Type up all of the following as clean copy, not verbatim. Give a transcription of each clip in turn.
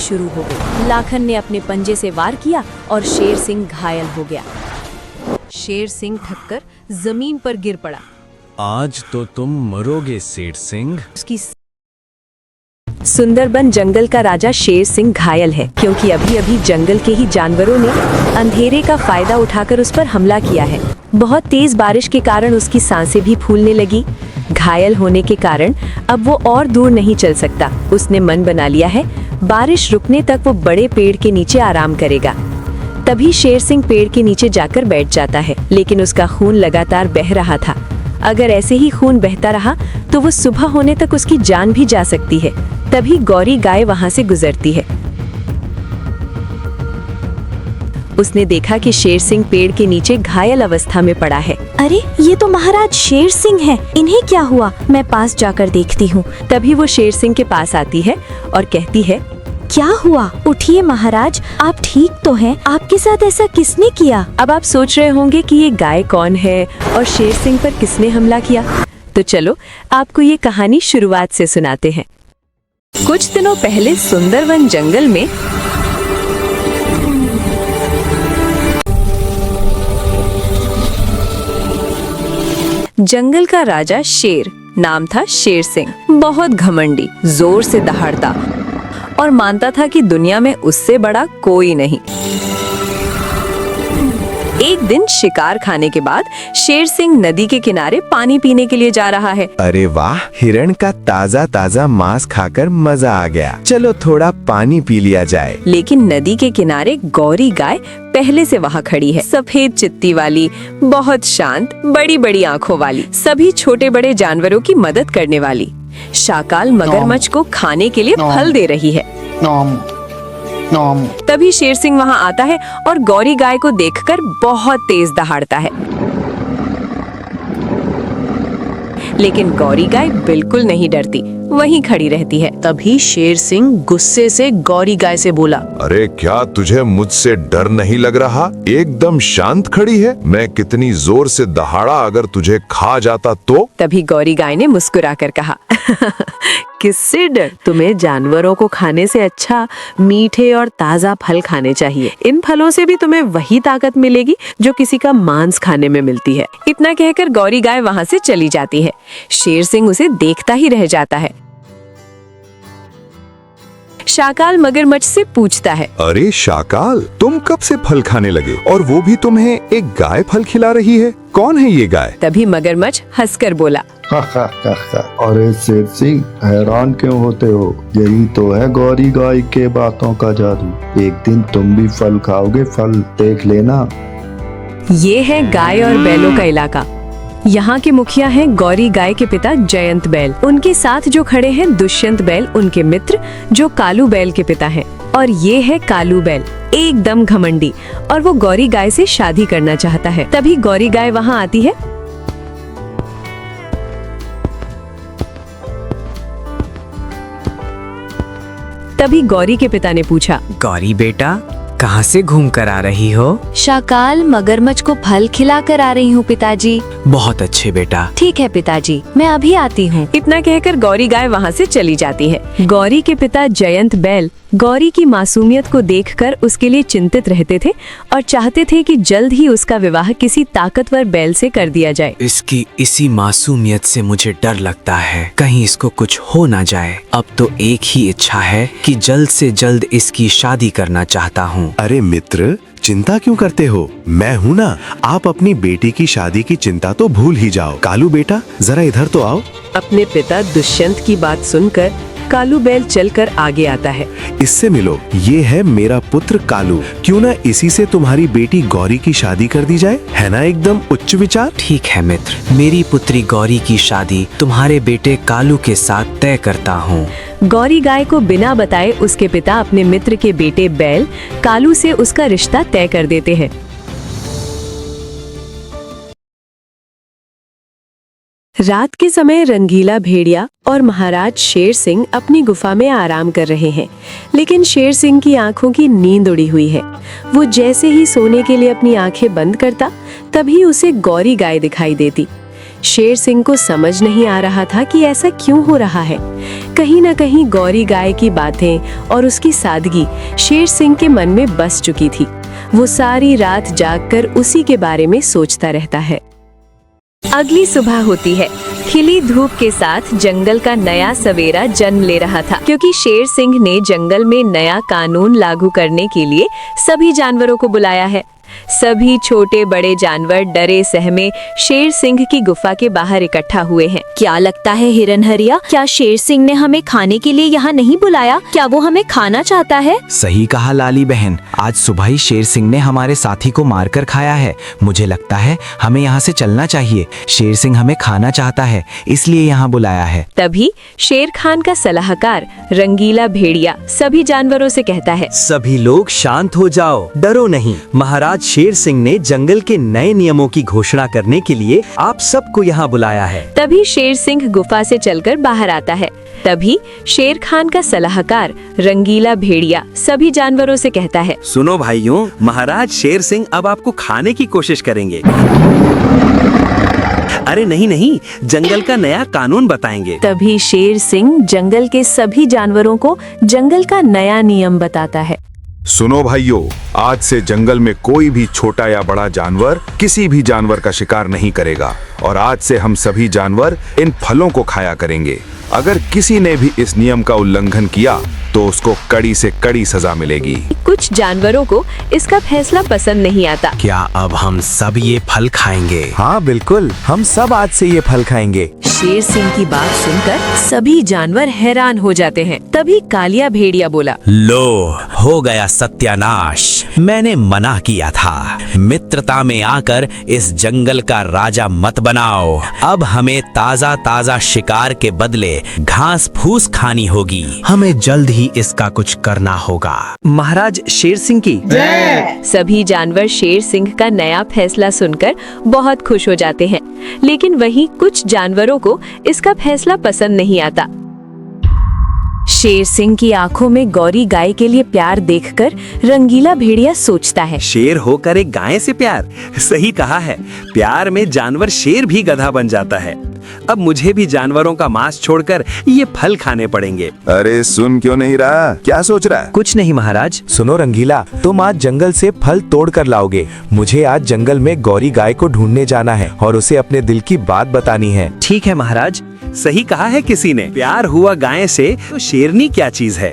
शुरू हो गई। लाखन ने अपने पंजे से वार किया और शेर सिंह घायल हो गया। शेर सिंह थककर जमीन पर गिर पड़ा। आज तो तुम मरोगे सेठ सिंह। उसकी सुंदरबन जंगल का राजा शेर सिंह घायल है, क्योंकि अभी अभी जंगल के ही जानवरों ने अंधेरे का फायदा उठाकर उस पर हमला किया है। बहुत तेज बारिश के कारण उसकी सांसें भी फूलने लगी। घायल होने के कारण अब वो और दूर नहीं चल सकता। उसने मन बना लिया है, बारिश रुकने तक वो बड़े पेड़ के नीचे आराम करेगा। तभी शेर सिंह पेड़ के नीचे जाकर बैठ जाता है, लेकिन उसका खून लगातार बह रहा था। अगर ऐसे ही खून बहता रहा तो वो सुबह होने तक उसकी जान भी जा सकती है। तभी गौरी गाय वहां से गुजरती है। उसने देखा कि शेर सिंह पेड़ के नीचे घायल अवस्था में पड़ा है। अरे ये तो महाराज शेर सिंह है, इन्हें क्या हुआ? मैं पास जाकर देखती हूँ। तभी वो शेर सिंह के पास आती है और कहती है, क्या हुआ? उठिए महाराज, आप ठीक तो हैं? आपके साथ ऐसा किसने किया? अब आप सोच रहे होंगे कि ये गाय कौन है और शेर सिंह पर किसने हमला किया। तो चलो आपको ये कहानी शुरुआत से सुनाते हैं। कुछ दिनों पहले सुंदरवन जंगल में जंगल का राजा शेर, नाम था शेर सिंह, बहुत घमंडी, जोर से दहाड़ता और मानता था कि दुनिया में उससे बड़ा कोई नहीं। एक दिन शिकार खाने के बाद शेर सिंह नदी के किनारे पानी पीने के लिए जा रहा है। अरे वाह, हिरण का ताजा ताजा मांस खाकर मजा आ गया। चलो थोड़ा पानी पी लिया जाए। लेकिन नदी के किनारे गौरी गाय पहले से वहाँ खड़ी है, सफेद चित्ती वाली, बहुत शांत, बड़ी बड़ी आंखों वाली, सभी छोटे बड़े जानवरों की मदद करने वाली। शाकाल मगरमच्छ को खाने के लिए फल दे रही है। तभी शेर सिंह वहाँ आता है और गौरी गाय को देखकर बहुत तेज दहाड़ता है। लेकिन गौरी गाय बिल्कुल नहीं डरती, वहीं खड़ी रहती है। तभी शेर सिंह गुस्से से गौरी गाय से बोला, अरे क्या तुझे मुझसे डर नहीं लग रहा? एकदम शांत खड़ी है। मैं कितनी जोर से दहाड़ा अगर तुझे खा जाता तो? तभी गौरी गाय ने मुस्कुराकर कहा, किससे डर? तुम्हें जानवरों को खाने से अच्छा मीठे और ताजा फल खाने चाहिए। इन फलों से भी तुम्हें वही ताकत मिलेगी जो किसी का मांस खाने में मिलती है। इतना कहकर गौरी गाय वहाँ से चली जाती है। शेर सिंह उसे देखता ही रह जाता है। शाकाल मगरमच्छ से पूछता है, अरे शाकाल, तुम कब से फल खाने लगे और वो भी तुम्हें एक गाय फल खिला रही है? कौन है ये गाय? तभी मगरमच्छ हंसकर बोला, अरे शेर सिंह, हैरान क्यों होते हो? यही तो है गौरी गाय के बातों का जादू। एक दिन तुम भी फल खाओगे, फल देख लेना। ये है गाय और बैलों का इलाका। यहाँ के मुखिया हैं गौरी गाय के पिता जयंत बैल। उनके साथ जो खड़े हैं दुष्यंत बैल, उनके मित्र, जो कालू बैल के पिता हैं। और ये है कालू बैल, एकदम घमंडी, और वो गौरी गाय से शादी करना चाहता है। तभी गौरी गाय वहाँ आती है। तभी गौरी के पिता ने पूछा, गौरी बेटा, कहाँ से घूम कर आ रही हो? शाकाल मगरमच्छ को फल खिला कर आ रही हूँ पिताजी। बहुत अच्छे बेटा। ठीक है पिताजी, मैं अभी आती हूँ। इतना कहकर गौरी गाय वहाँ से चली जाती है। गौरी के पिता जयंत बैल गौरी की मासूमियत को देखकर उसके लिए चिंतित रहते थे और चाहते थे कि जल्द ही उसका विवाह किसी ताकतवर बैल से कर दिया जाए। इसकी इसी मासूमियत से मुझे डर लगता है, कहीं इसको कुछ हो ना जाए। अब तो एक ही इच्छा है कि जल्द से जल्द इसकी शादी करना चाहता हूँ। अरे मित्र, चिंता क्यों करते हो? मैं हूँ ना। आप अपनी बेटी की शादी की चिंता तो भूल ही जाओ। कालू बेटा, जरा इधर तो आओ। अपने पिता दुष्यंत की बात सुनकर कालू बैल चलकर आगे आता है। इससे मिलो, ये है मेरा पुत्र कालू। क्यों ना इसी से तुम्हारी बेटी गौरी की शादी कर दी जाए? है ना एकदम उच्च विचार? ठीक है मित्र, मेरी पुत्री गौरी की शादी तुम्हारे बेटे कालू के साथ तय करता हूँ। गौरी गाय को बिना बताए उसके पिता अपने मित्र के बेटे बैल कालू से उसका रिश्ता तय कर देते हैं। रात के समय रंगीला भेड़िया और महाराज शेर सिंह अपनी गुफा में आराम कर रहे हैं, लेकिन शेर सिंह की आंखों की नींद उड़ी हुई है। वो जैसे ही सोने के लिए अपनी आंखें बंद करता, तभी उसे गौरी गाय दिखाई देती। शेर सिंह को समझ नहीं आ रहा था कि ऐसा क्यों हो रहा है। कहीं न कहीं गौरी गाय की बातें और उसकी सादगी शेर सिंह के मन में बस चुकी थी। वो सारी रात जागकर उसी के बारे में सोचता रहता है। अगली सुबह होती है। खिली धूप के साथ जंगल का नया सवेरा जन्म ले रहा था, क्योंकि शेर सिंह ने जंगल में नया कानून लागू करने के लिए सभी जानवरों को बुलाया है। सभी छोटे बड़े जानवर डरे सहमे शेर सिंह की गुफा के बाहर इकट्ठा हुए हैं। क्या लगता है हिरनहरिया, क्या शेर सिंह ने हमें खाने के लिए यहाँ नहीं बुलाया? क्या वो हमें खाना चाहता है? सही कहा लाली बहन, आज सुबह ही शेर सिंह ने हमारे साथी को मारकर खाया है। मुझे लगता है हमें यहाँ से चलना चाहिए। शेर सिंह हमें खाना चाहता है, इसलिए यहाँ बुलाया है। तभी शेर खान का सलाहकार रंगीला भेड़िया सभी जानवरों से कहता है, सभी लोग शांत हो जाओ, डरो नहीं। महाराज शेर सिंह ने जंगल के नए नियमों की घोषणा करने के लिए आप सबको यहाँ बुलाया है। तभी शेर सिंह गुफा से चलकर बाहर आता है। तभी शेर खान का सलाहकार रंगीला भेड़िया सभी जानवरों से कहता है, सुनो भाइयों, महाराज शेर सिंह अब आपको खाने की कोशिश करेंगे। अरे नहीं नहीं, जंगल का नया कानून बताएंगे। तभी शेर सिंह जंगल के सभी जानवरों को जंगल का नया नियम बताता है। सुनो भाइयों, आज से जंगल में कोई भी छोटा या बड़ा जानवर किसी भी जानवर का शिकार नहीं करेगा, और आज से हम सभी जानवर इन फलों को खाया करेंगे। अगर किसी ने भी इस नियम का उल्लंघन किया तो उसको कड़ी से कड़ी सजा मिलेगी। कुछ जानवरों को इसका फैसला पसंद नहीं आता। क्या अब हम सब ये फल खाएंगे? हाँ बिल्कुल, हम सब आज से ये फल खाएंगे। शेर सिंह की बात सुनकर सभी जानवर हैरान हो जाते हैं। तभी कालिया भेड़िया बोला, लो, हो गया सत्यानाश। मैंने मना किया था। मित्रता में आकर इस जंगल का राजा मत बनाओ। अब हमें ताजा ताजा शिकार के बदले घास फूस खानी होगी। हमें जल्द ही इसका कुछ करना होगा। महाराज शेर सिंह की सभी जानवर शेर सिंह का नया फैसला सुनकर बहुत खुश हो जाते हैं, लेकिन वहीं कुछ जानवरों को इसका फैसला पसंद नहीं आता। शेर सिंह की आंखों में गौरी गाय के लिए प्यार देखकर रंगीला भेड़िया सोचता है, शेर होकर एक गाय से प्यार। सही कहा है, प्यार में जानवर शेर भी गधा बन जाता है। अब मुझे भी जानवरों का मांस छोड़कर ये फल खाने पड़ेंगे। अरे सुन क्यों नहीं रहा, क्या सोच रहा है? कुछ नहीं महाराज। सुनो रंगीला, तुम आज जंगल से फल तोड़ कर लाओगे। मुझे आज जंगल में गौरी गाय को ढूंढने जाना है और उसे अपने दिल की बात बतानी है। ठीक है महाराज, सही कहा है किसी ने, प्यार हुआ गाय से तो शेरनी क्या चीज है।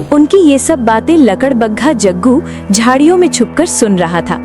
उनकी ये सब बातें लकड़बग्घा जग्गू झाड़ियों में छुपकर सुन रहा था।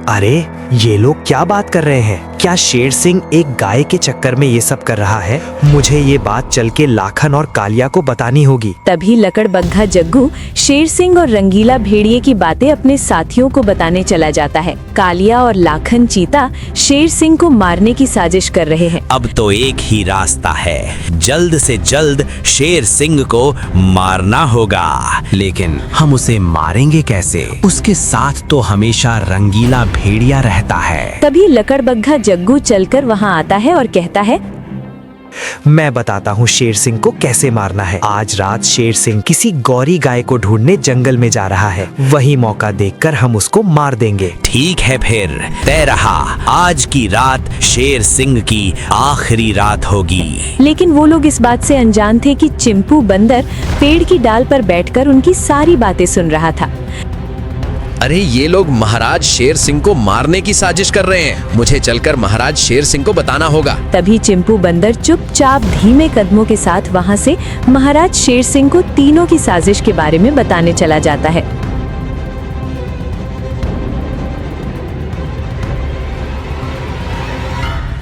अरे ये लोग क्या बात कर रहे हैं? क्या शेर सिंह एक गाय के चक्कर में ये सब कर रहा है? मुझे ये बात चल के लाखन और कालिया को बतानी होगी। तभी लकड़बग्घा जग्गू शेर सिंह और रंगीला भेड़िए की बातें अपने साथियों को बताने चला जाता है। कालिया और लाखन चीता शेर सिंह को मारने की साजिश कर रहे हैं। अब तो एक ही रास्ता है, जल्द से जल्द शेर सिंह को मारना होगा। लेकिन हम उसे मारेंगे कैसे? उसके साथ तो हमेशा रंगीला भेड़िया रहता है। तभी लकड़बग्घा जग्गू चलकर वहां आता है और कहता है, मैं बताता हूँ शेर सिंह को कैसे मारना है। आज रात शेर सिंह किसी गौरी गाय को ढूंढने जंगल में जा रहा है। वही मौका देखकर हम उसको मार देंगे। ठीक है, फिर तय रहा। आज की रात शेर सिंह की आखिरी रात होगी। लेकिन वो लोग इस बात से अनजान थे कि चिंपू बंदर पेड़ की डाल पर बैठकर उनकी सारी बातें सुन रहा था। अरे ये लोग महाराज शेर सिंह को मारने की साजिश कर रहे हैं। मुझे चलकर महाराज शेर सिंह को बताना होगा। तभी चिंपू बंदर चुपचाप धीमे कदमों के साथ वहां से महाराज शेर सिंह को तीनों की साजिश के बारे में बताने चला जाता है।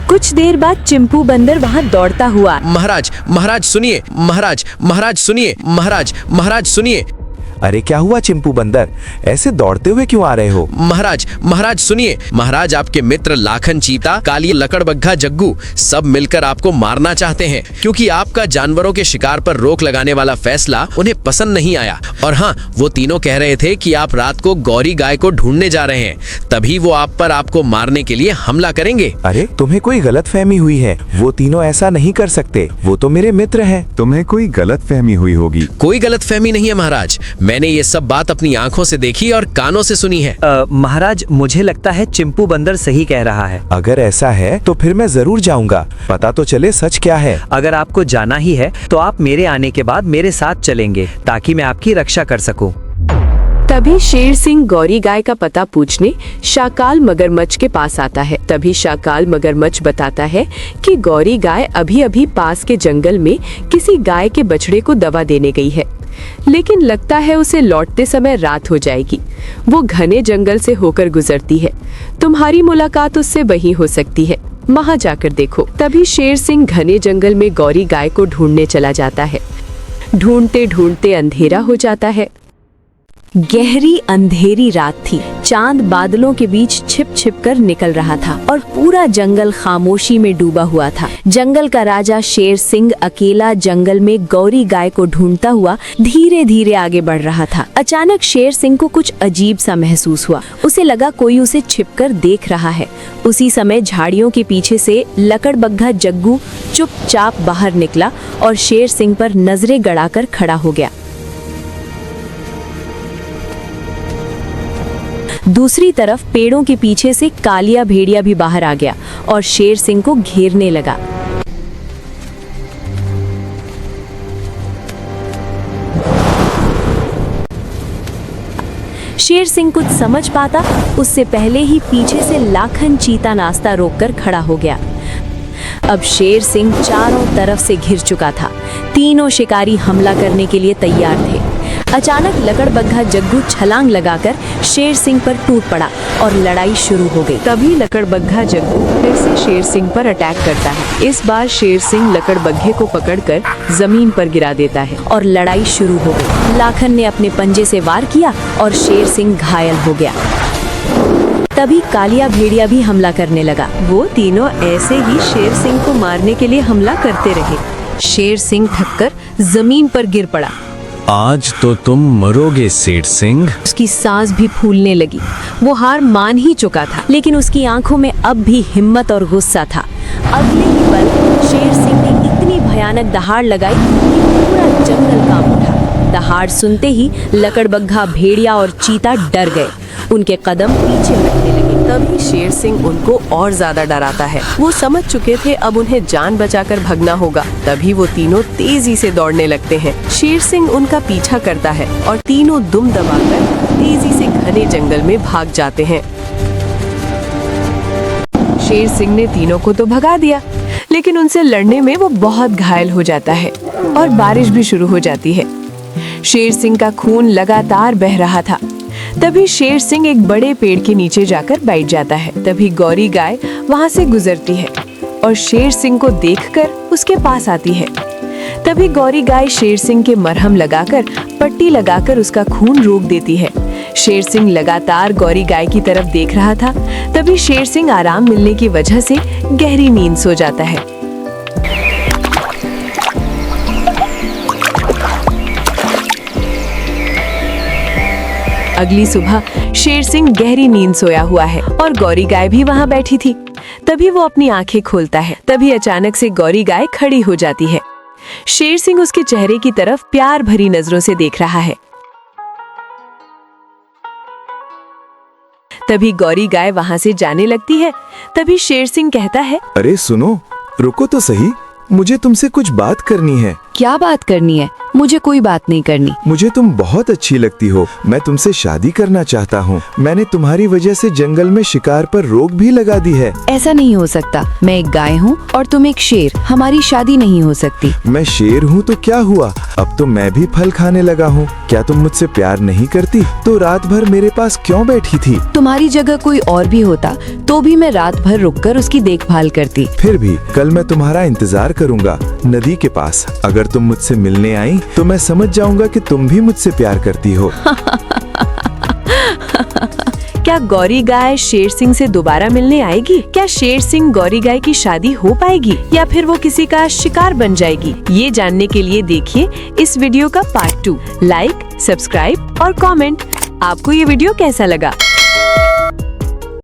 कुछ देर बाद चिंपू बंदर वहां दौड़ता हुआ, महाराज महाराज सुनिए, महाराज महाराज सुनिए, महाराज महाराज सुनिए। अरे क्या हुआ चिंपू बंदर, ऐसे दौड़ते हुए क्यों आ रहे हो? महाराज महाराज सुनिए, महाराज आपके मित्र लाखन चीता, काली लकड़बग्घा जग्गू सब मिलकर आपको मारना चाहते हैं, क्योंकि आपका जानवरों के शिकार पर रोक लगाने वाला फैसला उन्हें पसंद नहीं आया। और हाँ, वो तीनों कह रहे थे कि आप रात को गौरी गाय को ढूंढने जा रहे हैं, तभी वो आप पर आपको मारने के लिए हमला करेंगे। अरे तुम्हें कोई गलतफहमी हुई है, वो तीनों ऐसा नहीं कर सकते, वो तो मेरे मित्र हैं। तुम्हें कोई गलतफहमी हुई होगी। कोई गलतफहमी नहीं है महाराज, मैंने ये सब बात अपनी आंखों से देखी और कानों से सुनी है। महाराज, मुझे लगता है चिंपू बंदर सही कह रहा है। अगर ऐसा है तो फिर मैं जरूर जाऊंगा, पता तो चले सच क्या है। अगर आपको जाना ही है तो आप मेरे आने के बाद मेरे साथ चलेंगे ताकि मैं आपकी रक्षा कर सकूं। तभी शेर सिंह गौरी गाय का पता पूछने शाकाल मगरमच्छ के पास आता है। तभी शाकाल मगरमच्छ बताता है कि गौरी गाय अभी अभी पास के जंगल में किसी गाय के बछड़े को दवा देने गई है, लेकिन लगता है उसे लौटते समय रात हो जाएगी। वो घने जंगल से होकर गुजरती है। तुम्हारी मुलाकात उससे वहीं हो सकती है, वहाँ जाकर देखो। तभी शेर सिंह घने जंगल में गौरी गाय को ढूंढने चला जाता है। ढूंढते ढूंढते अंधेरा हो जाता है। गहरी अंधेरी रात थी। चांद बादलों के बीच छिप छिप कर निकल रहा था और पूरा जंगल खामोशी में डूबा हुआ था। जंगल का राजा शेर सिंह अकेला जंगल में गौरी गाय को ढूंढता हुआ धीरे धीरे आगे बढ़ रहा था। अचानक शेर सिंह को कुछ अजीब सा महसूस हुआ। उसे लगा कोई उसे छिपकर देख रहा है। उसी समय झाड़ियों के पीछे से लकड़बग्घा जग्गू चुपचाप बाहर निकला और शेर सिंह पर नजरें गड़ाकर खड़ा हो गया। दूसरी तरफ पेड़ों के पीछे से कालिया भेड़िया भी बाहर आ गया और शेर सिंह को घेरने लगा। शेर सिंह कुछ समझ पाता उससे पहले ही पीछे से लाखन चीता नाश्ता रोककर खड़ा हो गया। अब शेर सिंह चारों तरफ से घिर चुका था। तीनों शिकारी हमला करने के लिए तैयार थे। अचानक लकड़बग्घा जग्गू छलांग लगाकर शेर सिंह पर टूट पड़ा और लड़ाई शुरू हो गई। तभी लकड़बग्घा जग्गू फिर से शेर सिंह पर अटैक करता है। इस बार शेर सिंह लकड़बग्घे को पकड़कर जमीन पर गिरा देता है और लड़ाई शुरू हो गई। लाखन ने अपने पंजे से वार किया और शेर सिंह घायल हो गया। तभी कालिया भेड़िया भी हमला करने लगा। वो तीनों ऐसे ही शेर सिंह को मारने के लिए हमला करते रहे। शेर सिंह थककर जमीन पर गिर पड़ा। आज तो तुम मरोगे शेर सिंह। उसकी सांस भी फूलने लगी। वो हार मान ही चुका था, लेकिन उसकी आंखों में अब भी हिम्मत और गुस्सा था। अगले ही पल शेर सिंह ने इतनी भयानक दहाड़ लगाई कि पूरा जंगल कांप उठा। दहाड़ सुनते ही लकड़बग्घा भेड़िया और चीता डर गए। उनके कदम पीछे हटने लगे। तभी शेर सिंह उनको और ज्यादा डराता है। वो समझ चुके थे अब उन्हें जान बचाकर भागना होगा। तभी वो तीनों तेजी से दौड़ने लगते हैं। शेर सिंह उनका पीछा करता है और तीनों दुम दबाकर तेजी से घने जंगल में भाग जाते हैं। शेर सिंह ने तीनों को तो भगा दिया, लेकिन उनसे लड़ने में वो बहुत घायल हो जाता है और बारिश भी शुरू हो जाती है। शेर सिंह का खून लगातार बह रहा था। तभी शेर सिंह एक बड़े पेड़ के नीचे जाकर बैठ जाता है। तभी गौरी गाय वहां से गुजरती है और शेर सिंह को देखकर उसके पास आती है। तभी गौरी गाय शेर सिंह के मरहम लगाकर पट्टी लगाकर उसका खून रोक देती है। शेर सिंह लगातार गौरी गाय की तरफ देख रहा था। तभी शेर सिंह आराम मिलने की वजह से गहरी नींद सो जाता है। अगली सुबह शेर सिंह गहरी नींद सोया हुआ है और गौरी गाय भी वहाँ बैठी थी। तभी वो अपनी आंखें खोलता है। तभी अचानक से गौरी गाय खड़ी हो जाती है। शेर सिंह उसके चेहरे की तरफ प्यार भरी नजरों से देख रहा है। तभी गौरी गाय वहाँ से जाने लगती है। तभी शेर सिंह कहता है, अरे सुनो, रुको तो सही, मुझे तुमसे कुछ बात करनी है। क्या बात करनी है? मुझे कोई बात नहीं करनी। मुझे तुम बहुत अच्छी लगती हो। मैं तुमसे शादी करना चाहता हूँ। मैंने तुम्हारी वजह से जंगल में शिकार पर रोक भी लगा दी है। ऐसा नहीं हो सकता। मैं एक गाय हूँ और तुम एक शेर। हमारी शादी नहीं हो सकती। मैं शेर हूँ तो क्या हुआ, अब तो मैं भी फल खाने लगा हूँ। क्या तुम मुझसे प्यार नहीं करती? तो रात भर मेरे पास क्यों बैठी थी? तुम्हारी जगह कोई और भी होता तो भी मैं रात भर रुककर उसकी देखभाल करती। फिर भी कल मैं तुम्हारा इंतजार करूंगा नदी के पास। अगर तुम मुझसे मिलने आई तो मैं समझ जाऊंगा कि तुम भी मुझसे प्यार करती हो। क्या गौरी गाय शेर सिंह से दोबारा मिलने आएगी? क्या शेर सिंह गौरी गाय की शादी हो पाएगी या फिर वो किसी का शिकार बन जाएगी? ये जानने के लिए देखिए इस वीडियो का पार्ट 2। लाइक, सब्सक्राइब और कमेंट। आपको ये वीडियो कैसा लगा?